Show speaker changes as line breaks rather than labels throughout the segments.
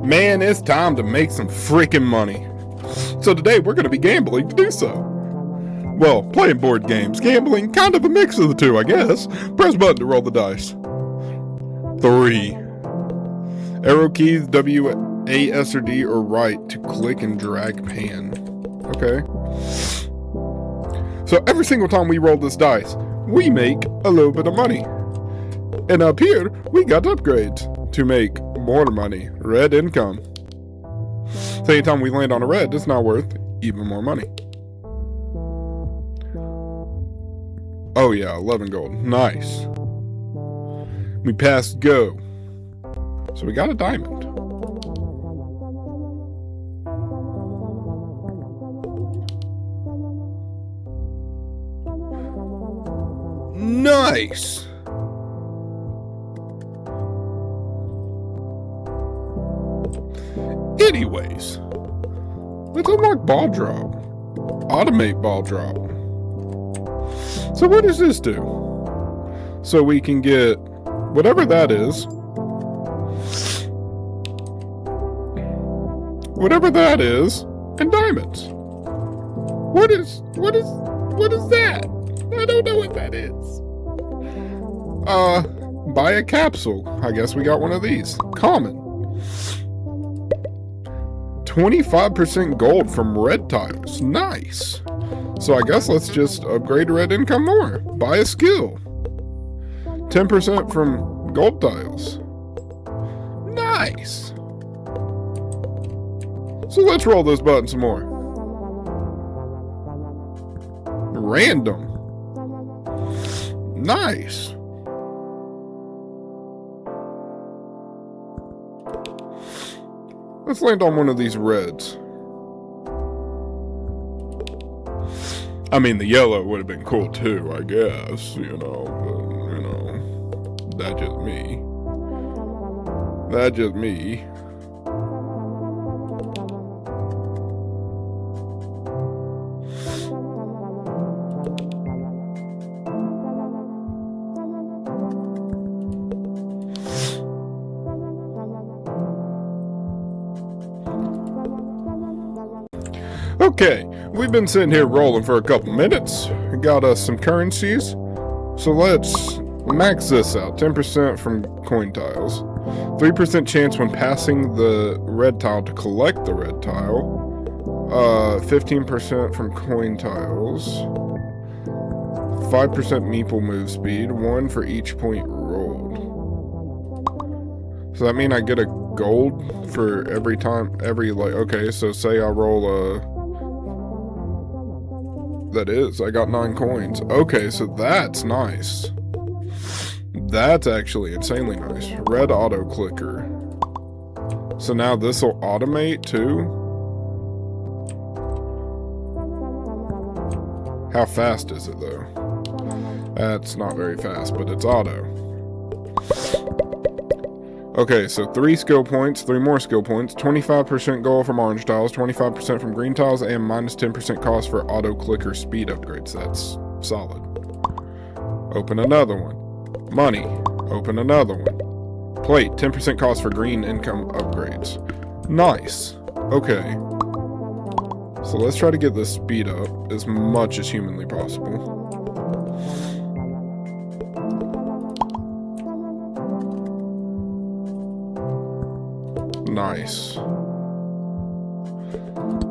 Man, it's time to make some freaking money. So today we're going to be gambling to do so. Well, playing board games. Gambling, kind of a mix of the two, I guess. Press button to roll the dice. 3. Arrow keys W, A, S, or D, or right to click and drag pan. Okay. So every single time we roll this dice, we make a little bit of money. And up here, we got upgrades to make more money. Red income. So anytime we land on a red, it's now worth even more money. Oh yeah, 11 gold. Nice. We passed go. So we got a diamond. Nice. Anyways, let's unlock ball drop. Automate ball drop. So what does this do? So we can get whatever that is. Whatever that is, and diamonds. What is that? I don't know what that is. Buy a capsule. I guess we got one of these. Common. 25% gold from red tiles. Nice. So I guess let's just upgrade red income more. Buy a skill. 10% from gold tiles. Nice. So let's roll this button some more. Random. Nice. Let's land on one of these reds. I mean, the yellow would have been cool too, I guess, you know, but, you know, that's just me. That's just me. Okay, we've been sitting here rolling for a couple minutes. We got us some currencies. So let's max this out. 10% from coin tiles. 3% chance when passing the red tile to collect the red tile. 15% from coin tiles. 5% Meeple move speed. 1 for each point rolled. So that mean I get a gold for every time, okay, so say I roll a... That is, I got 9 coins. Okay, so that's nice. That's actually insanely nice. Red auto clicker. So now this will automate too. How fast is it though? That's not very fast, but it's auto. Okay, so 3 skill points, 3 more skill points, 25% gold from orange tiles, 25% from green tiles, and minus 10% cost for auto clicker speed upgrades. That's solid. Open another one. Money. Open another one. Plate. 10% cost for green income upgrades. Nice. Okay. So let's try to get this speed up as much as humanly possible. Nice.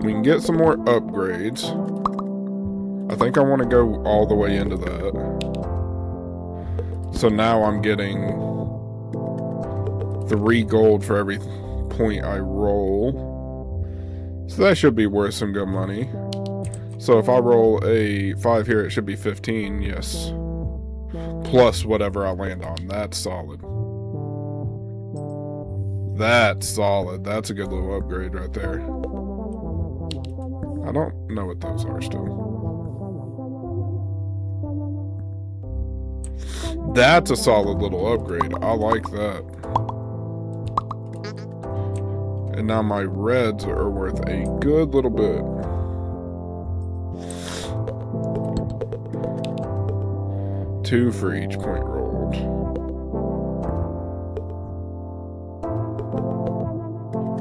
We can get some more upgrades. I think I want to go all the way into that. So now I'm getting 3 gold for every point I roll. So that should be worth some good money. So if I roll a 5 here, it should be 15, yes. Plus whatever I land on. That's solid. That's solid. That's a good little upgrade right there. I don't know what those are still. That's a solid little upgrade. I like that. And now my reds are worth a good little bit. Two for each point rolled.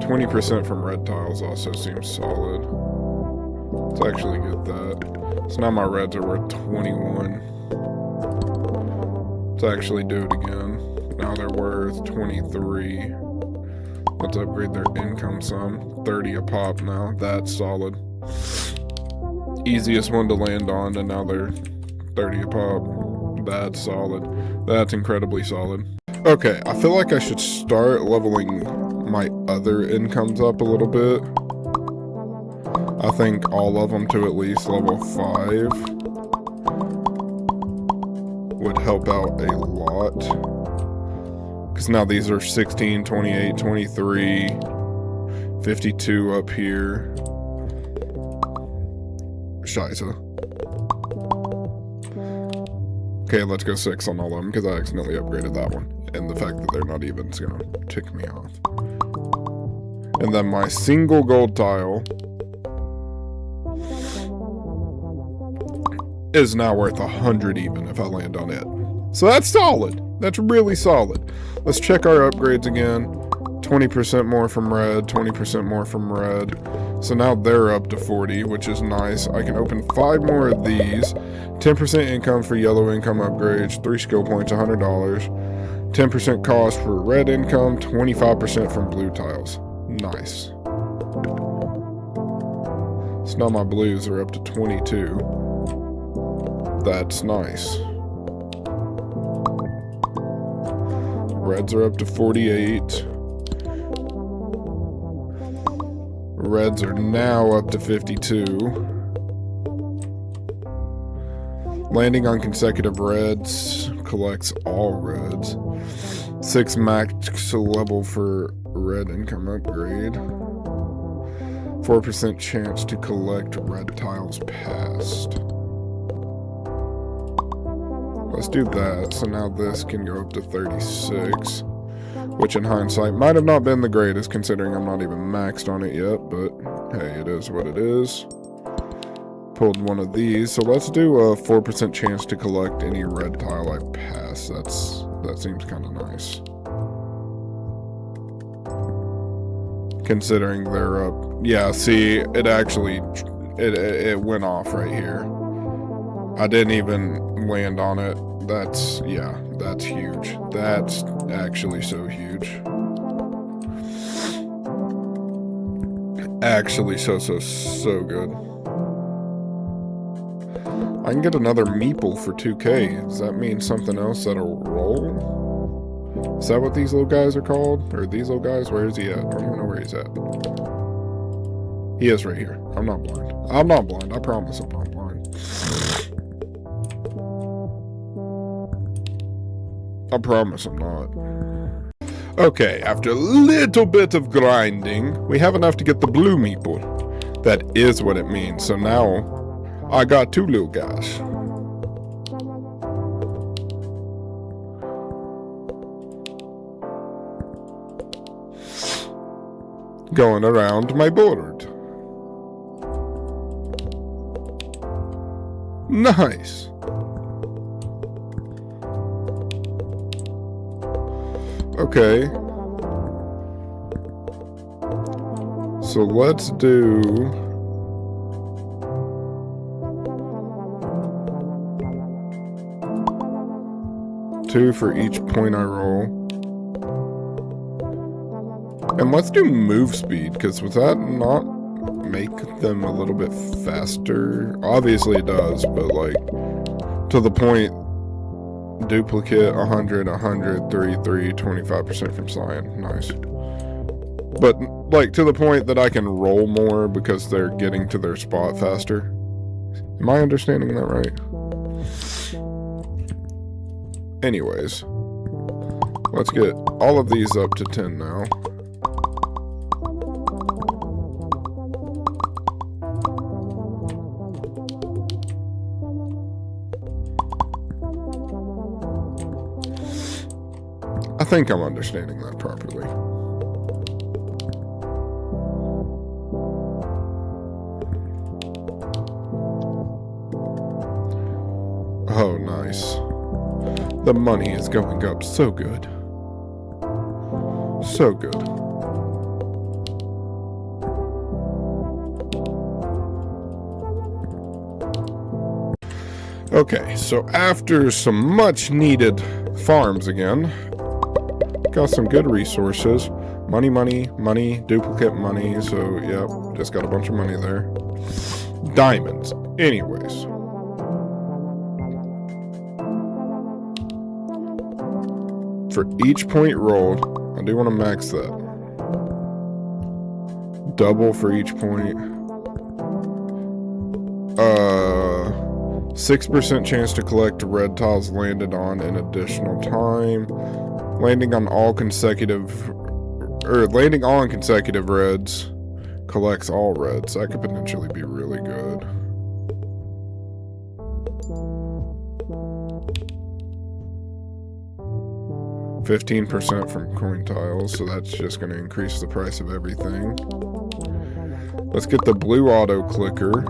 20% from red tiles also seems solid. Let's actually get that. So now my reds are worth 21. Let's actually do it again. Now they're worth 23. Let's upgrade their income some. 30 a pop now. That's solid. Easiest one to land on, and now they're 30 a pop. That's solid. That's incredibly solid. Okay, I feel like I should start leveling my other incomes up a little bit. I think all of them to at least level 5 would help out a lot. Because now these are 16, 28, 23, 52 up here. Scheiße. Okay, let's go 6 on all of them because I accidentally upgraded that one. And the fact that they're not even is going to tick me off. And then my single gold tile is now worth 100 even if I land on it. So that's solid. That's really solid. Let's check our upgrades again. 20% more from red, 20% more from red. So now they're up to 40, which is nice. I can open 5 more of these. 10% income for yellow income upgrades, 3 skill points, $100. 10% cost for red income, 25% from blue tiles. Nice. So now my blues are up to 22. That's nice. Reds are up to 48. Reds are now up to 52. Landing on consecutive reds collects all reds. 6 max level for red income upgrade. 4% chance to collect red tiles passed. Let's do that. So now this can go up to 36. Which in hindsight might have not been the greatest considering I'm not even maxed on it yet. But hey, it is what it is. Pulled one of these. So let's do a 4% chance to collect any red tile I pass. That seems kind of nice. Considering they're up. Yeah, see, it actually, it went off right here. I didn't even land on it. That's huge. That's actually so huge. Actually so good. I can get another Meeple for 2k. Does that mean something else that'll roll? Is that what these little guys are called? Or these little guys? Where is he at? I don't even know where he's at. He is right here. I'm not blind. I'm not blind. I promise I'm not blind. I promise I'm not. Okay, after a little bit of grinding, we have enough to get the blue Meeple. That is what it means. So now, I got 2 little guys. Going around my board. Nice. Okay. So let's do... two for each point I roll. And let's do move speed, because would that not make them a little bit faster? Obviously it does, but like, to the point, duplicate, 100, 100, 3, 25% from cyan. Nice. But, like, to the point that I can roll more because they're getting to their spot faster. Am I understanding that right? Anyways. Let's get all of these up to 10 now. I think I'm understanding that properly. Oh, nice. The money is going up so good. So good. Okay, so after some much needed farms again, got some good resources. Money, money, money, duplicate money. So, yep, just got a bunch of money there. Diamonds. Anyways. For each point rolled, I do want to max that. Double for each point. 6% chance to collect red tiles landed on in additional time. Landing on consecutive reds collects all reds. That could potentially be really good. %, from coin tiles, so that's just going to increase the price of everything. Let's get the blue auto clicker.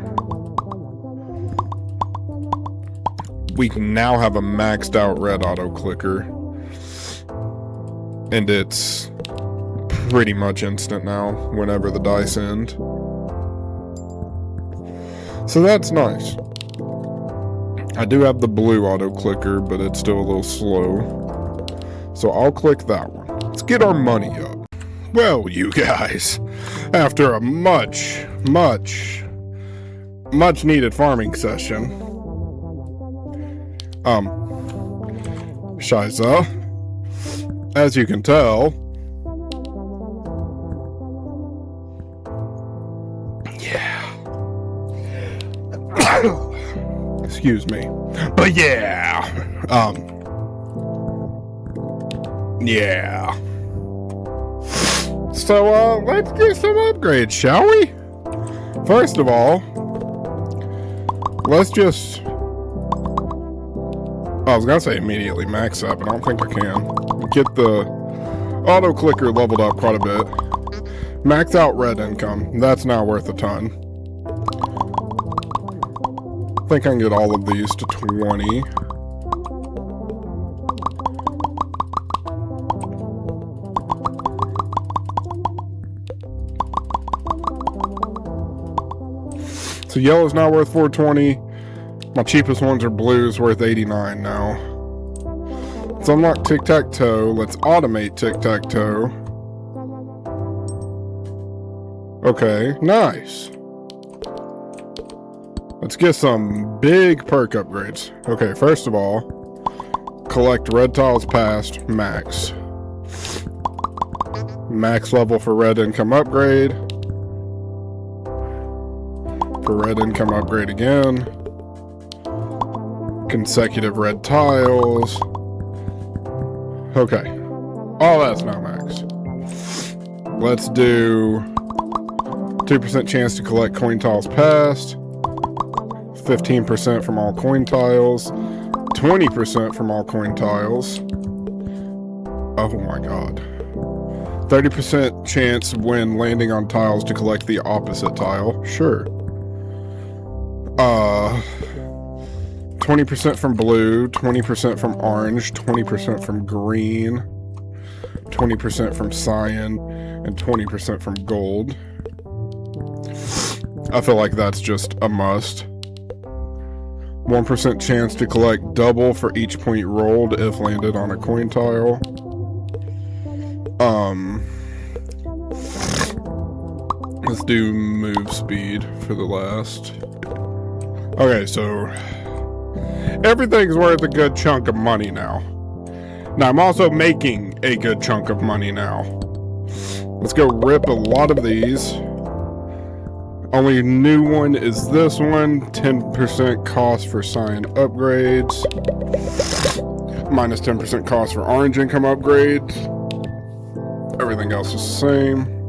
We now have a maxed out red auto clicker. And it's pretty much instant now, whenever the dice end. So that's nice. I do have the blue auto clicker, but it's still a little slow. So I'll click that one. Let's get our money up. Well, you guys, after a much needed farming session, Shiza, as you can tell, yeah, excuse me, but yeah, yeah. So, let's get some upgrades, shall we? First of all, let's just... I was gonna say immediately max up, but I don't think I can. Get the auto clicker leveled up quite a bit. Max out red income. That's now worth a ton. I think I can get all of these to 20. So yellow's now worth 420. My cheapest ones are blues, worth 89 now. Let's unlock tic-tac-toe. Let's automate tic-tac-toe. Okay, nice. Let's get some big perk upgrades. Okay, first of all, collect red tiles past max. Max level for red income upgrade. For red income upgrade again. Consecutive red tiles. Okay. All that's now max. Let's do 2% chance to collect coin tiles past. 15% from all coin tiles. 20% from all coin tiles. Oh my god. 30% chance when landing on tiles to collect the opposite tile. Sure. 20% from blue, 20% from orange, 20% from green, 20% from cyan, and 20% from gold. I feel like that's just a must. 1% chance to collect double for each point rolled if landed on a coin tile. Let's do move speed for the last. Okay, so everything's worth a good chunk of money now. Now, I'm also making a good chunk of money now. Let's go rip a lot of these. Only new one is this one. 10% cost for cyan upgrades. Minus 10% cost for orange income upgrades. Everything else is the same.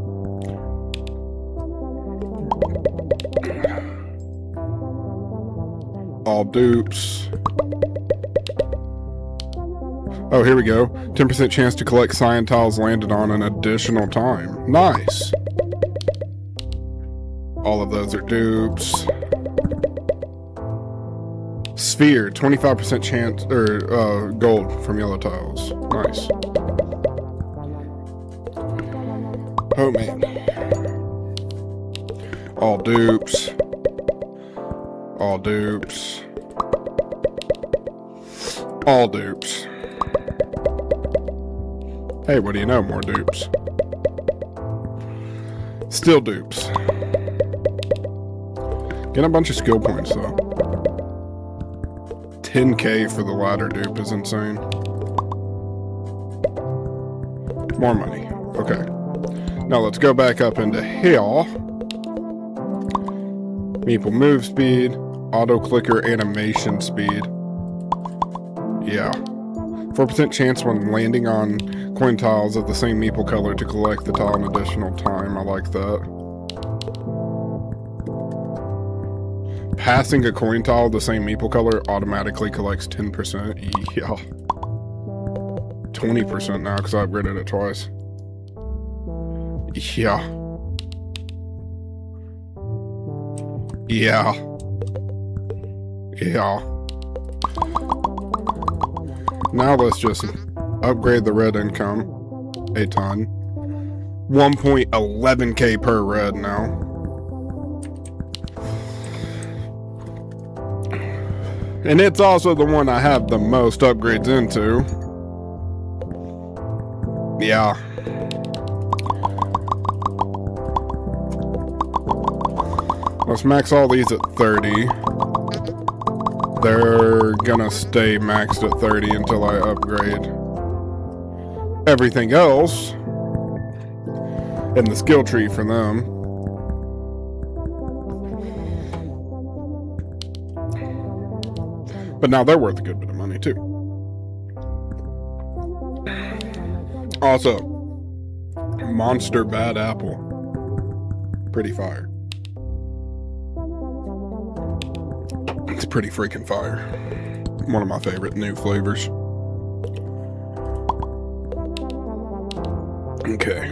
All dupes. Oh, here we go. 10% chance to collect cyan tiles landed on an additional time. Nice. All of those are dupes. Sphere, 25% chance, or gold from yellow tiles. Nice. Oh man. All dupes. All dupes. All dupes. Hey, what do you know? More dupes. Still dupes. Get a bunch of skill points, though. 10k for the ladder dupe is insane. More money. Okay. Now let's go back up into here. Meeple move speed. Auto clicker animation speed. Yeah. 4% chance when landing on coin tiles of the same Meeple color to collect the tile an additional time. I like that. Passing a coin tile of the same Meeple color automatically collects 10%. Yeah. 20% now because I upgraded it twice. Yeah. Yeah. Yeah. Now let's just upgrade the red income a ton. 1.11k per red now. And it's also the one I have the most upgrades into. Yeah. Let's max all these at 30. They're gonna stay maxed at 30 until I upgrade everything else in the skill tree for them. But now they're worth a good bit of money too. Also, Monster Bad Apple. Pretty fire. It's pretty freaking fire. One of my favorite new flavors. Okay.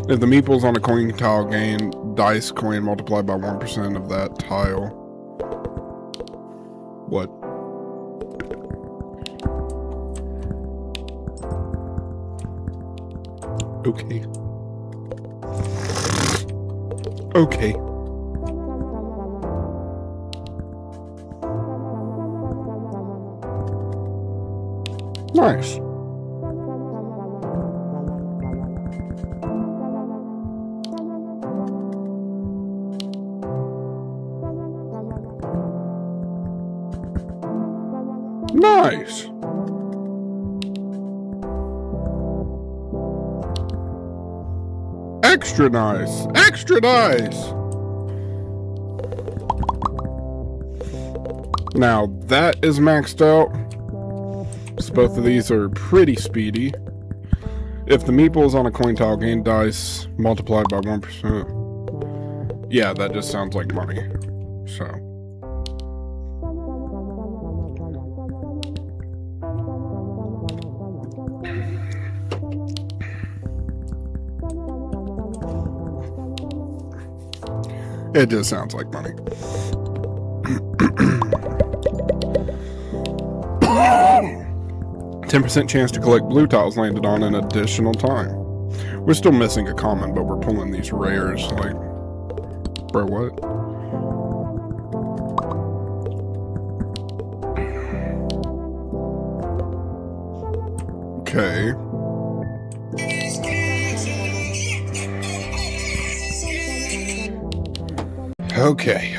If the Meeples on a coin tile gain dice coin multiplied by 1% of that tile. What? Okay. Okay. Nice. Nice. Extra nice. Extra nice. Now that is maxed out. So both of these are pretty speedy. If the Meeples on a coin tile gain dice multiplied by 1%. Yeah, that just sounds like money. So. It just sounds like money. 10% chance to collect blue tiles landed on an additional time. We're still missing a common, but we're pulling these rares. Like, bro, what? Okay.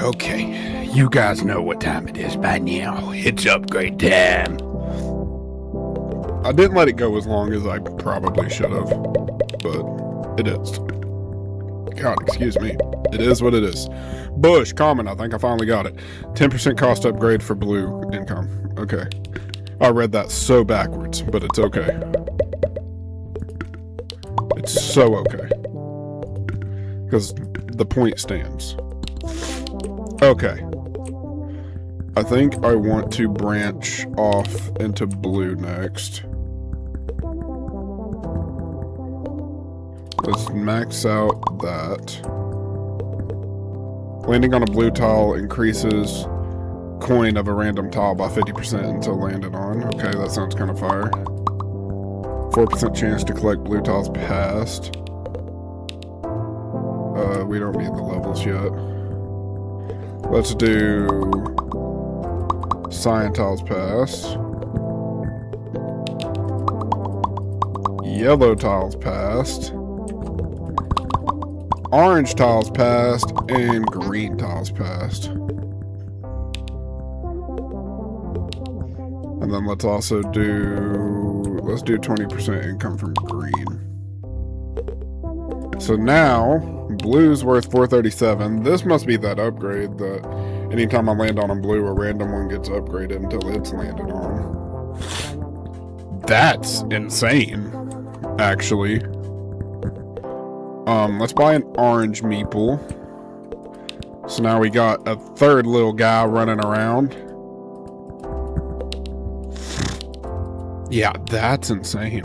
Okay. You guys know what time it is by now. It's upgrade time. I didn't let it go as long as I probably should have, but it is. God, excuse me. It is what it is. Bush, common, I think I finally got it. 10% cost upgrade for blue income. Okay. I read that so backwards, but it's okay. It's so okay. Because the point stands. Okay. I think I want to branch off into blue next. Let's max out that. Landing on a blue tile increases coin of a random tile by 50% until landed on. Okay, that sounds kind of fire. 4% chance to collect blue tiles passed. We don't need the levels yet. Let's do Cyan tiles passed. Yellow tiles passed. Orange tiles passed. And green tiles passed. And then let's also do... Let's do 20% income from green. So now, blue's worth 437. This must be that upgrade that anytime I land on a blue, a random one gets upgraded until it's landed on. That's insane, actually. Let's buy an orange Meeple. So now we got a third little guy running around. Yeah, that's insane.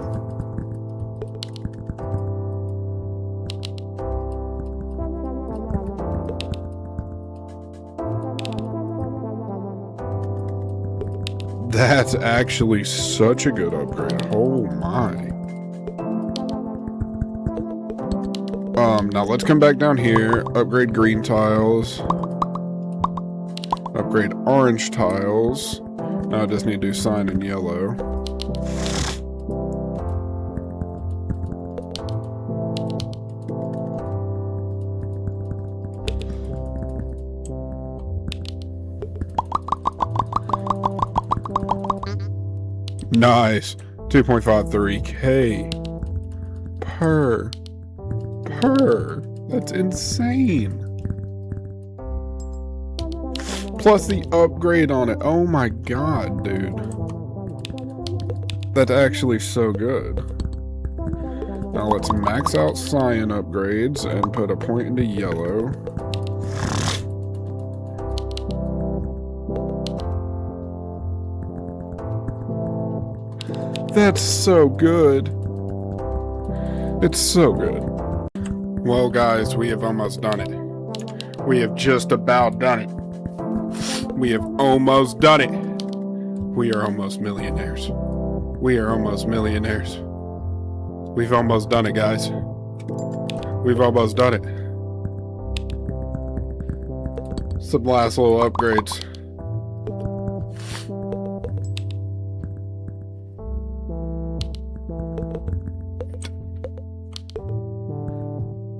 That's actually such a good upgrade. Oh my. Now let's come back down here, upgrade green tiles, upgrade orange tiles. Now I just need to do cyan and yellow. Nice. 2.53K per. That's insane. Plus the upgrade on it. Oh my god, dude. That's actually so good. Now let's max out cyan upgrades and put a point into yellow. That's so good. It's so good. Well, guys, we have almost done it. We have just about done it. We have almost done it. We are almost millionaires. We are almost millionaires. We've almost done it, guys. We've almost done it. Some last little upgrades.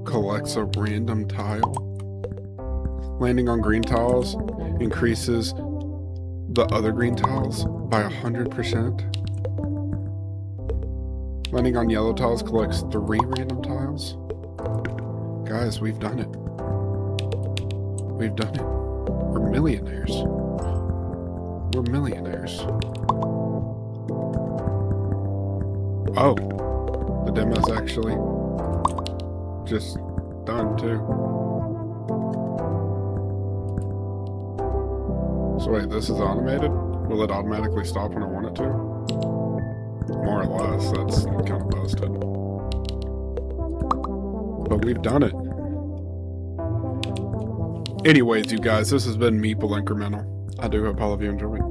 Collects a random tile. Landing on green tiles increases the other green tiles by 100%. Landing on yellow tiles collects 3 random tiles. Guys, we've done it. We've done it. We're millionaires. We're millionaires. Oh, the demo's actually just done too. So wait, this is automated? Will it automatically stop when I want it to? More or less, that's kind of busted. But we've done it. Anyways, you guys, this has been Meeple Incremental. I do hope all of you enjoyed.